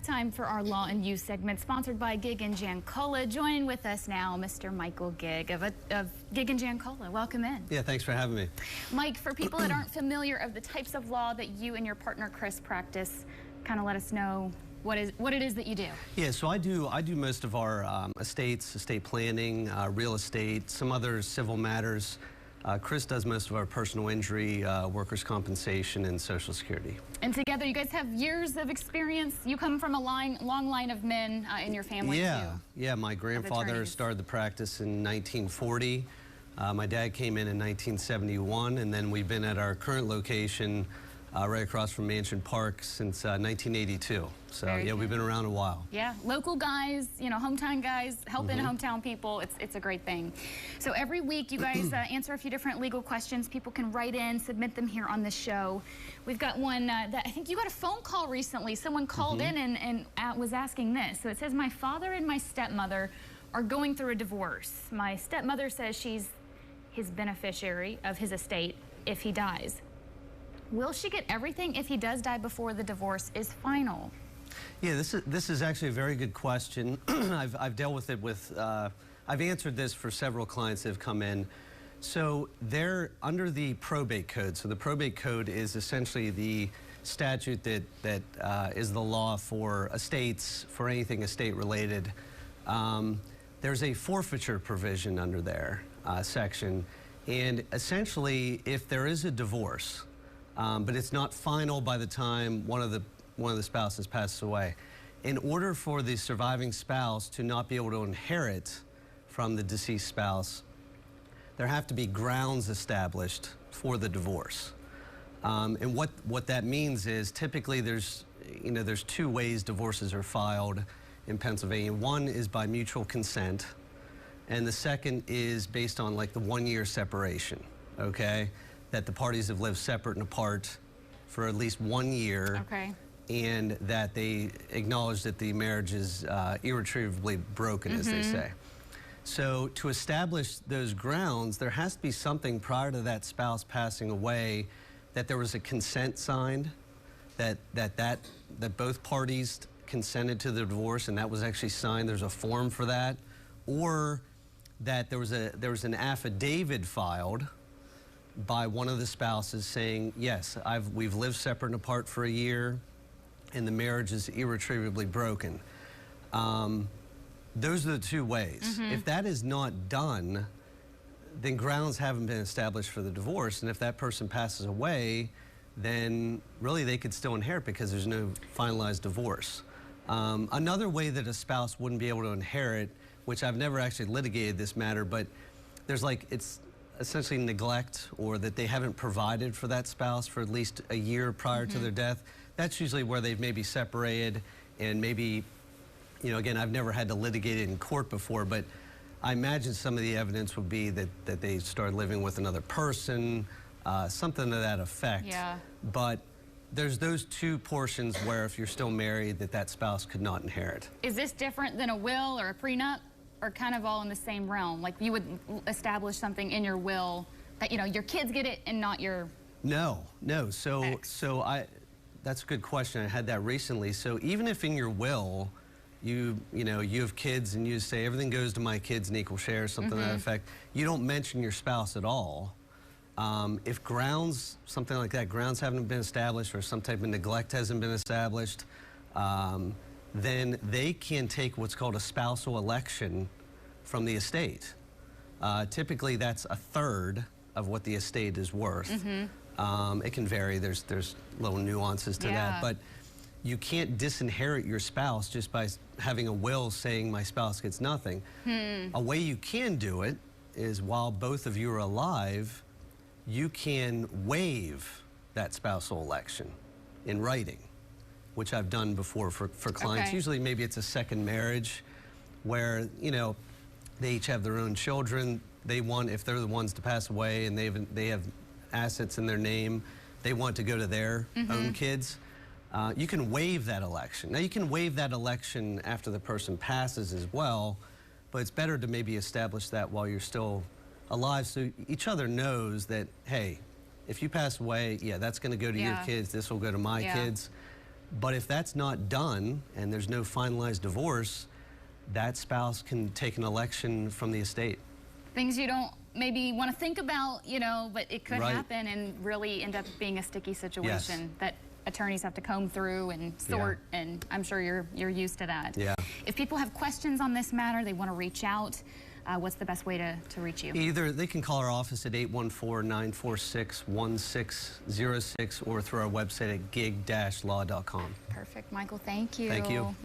time for our Law and You segment, sponsored by Gig and Jancola. Joining with us now, Mr. Michael Gig of Gig and Jancola. Welcome in. Yeah, thanks for having me. Mike, for people that aren't familiar of the types of law that you and your partner Chris practice, kind of let us know what it is that you do. Yeah, so I do most of our estates, estate planning, real estate, some other civil matters. Chris does most of our personal injury, workers' compensation, and Social Security. And together, you guys have years of experience. You come from a long line of men in your family, yeah, too. Yeah, my grandfather started the practice in 1940. My dad came in 1971, and then we've been at our current location right across from Mansion Park since 1982. So Very yeah, good. We've been around a while. Yeah, local guys, you know, hometown guys, helping hometown people. It's a great thing. So every week you guys answer a few different legal questions. People can write in, submit them here on the show. We've got one that I think you got a phone call recently. Someone called in and was asking this. So it says, my father and my stepmother are going through a divorce. My stepmother says she's his beneficiary of his estate if he dies. Will she get everything if he does die before the divorce is final? Yeah, this is actually a very good question. I've dealt with it I've answered this for several clients that have come in. So they're under the probate code. So the probate code is essentially the statute that is the law for estates, for anything estate related. There's a forfeiture provision under their section. And essentially, if there is a divorce, but it's not final by the time one of the spouses passes away. In order for the surviving spouse to not be able to inherit from the deceased spouse, there have to be grounds established for the divorce. And what that means is typically there's two ways divorces are filed in Pennsylvania. One is by mutual consent, and the second is based on like the 1-year separation, okay? That the parties have lived separate and apart for at least 1 year, okay, and that they acknowledge that the marriage is irretrievably broken, as they say. So to establish those grounds, there has to be something prior to that spouse passing away, that there was a consent signed, that both parties consented to the divorce, and that was actually signed. There's a form for that, or that there was an affidavit filed by one of the spouses saying, yes, we've lived separate and apart for a year, and the marriage is irretrievably broken. Those are the two ways. If that is not done, then grounds haven't been established for the divorce, and if that person passes away, then really they could still inherit because there's no finalized divorce. Another way that a spouse wouldn't be able to inherit, which I've never actually litigated this matter, but there's it's essentially neglect, or that they haven't provided for that spouse for at least a year prior to their death. That's usually where they've maybe separated, and maybe, again, I've never had to litigate it in court before, but I imagine some of the evidence would be that they started living with another person, something to that effect. Yeah. But there's those two portions where if you're still married, that spouse could not inherit. Is this different than a will or a prenup? Or kind of all in the same realm? Like you would establish something in your will that, your kids get it and not your No. That's a good question. I had that recently. So even if in your will, you have kids and you say everything goes to my kids in equal share, something to that effect, you don't mention your spouse at all. If grounds, something like that, grounds haven't been established, or some type of neglect hasn't been established, then they can take what's called a spousal election from the estate. Typically, that's a third of what the estate is worth. It can vary. There's little nuances to that, but you can't disinherit your spouse just by having a will saying my spouse gets nothing. A way you can do it is while both of you are alive, you can waive that spousal election in writing, which I've done before for clients. Okay. Usually maybe it's a second marriage where, they each have their own children. They want, if they're the ones to pass away and they have assets in their name, they want to go to their own kids. You can waive that election. Now you can waive that election after the person passes as well, but it's better to maybe establish that while you're still alive, so each other knows that, hey, if you pass away, yeah, that's going to go to your kids, this will go to my kids. But if that's not done and there's no finalized divorce, that spouse can take an election from the estate. Things you don't maybe want to think about, you know, but it could Right. happen and really end up being a sticky situation that attorneys have to comb through and sort, and I'm sure you're used to that. Yeah. If people have questions on this matter, they want to reach out, what's the best way to reach you? Either they can call our office at 814-946-1606 or through our website at gig-law.com. Perfect. Michael, thank you. Thank you.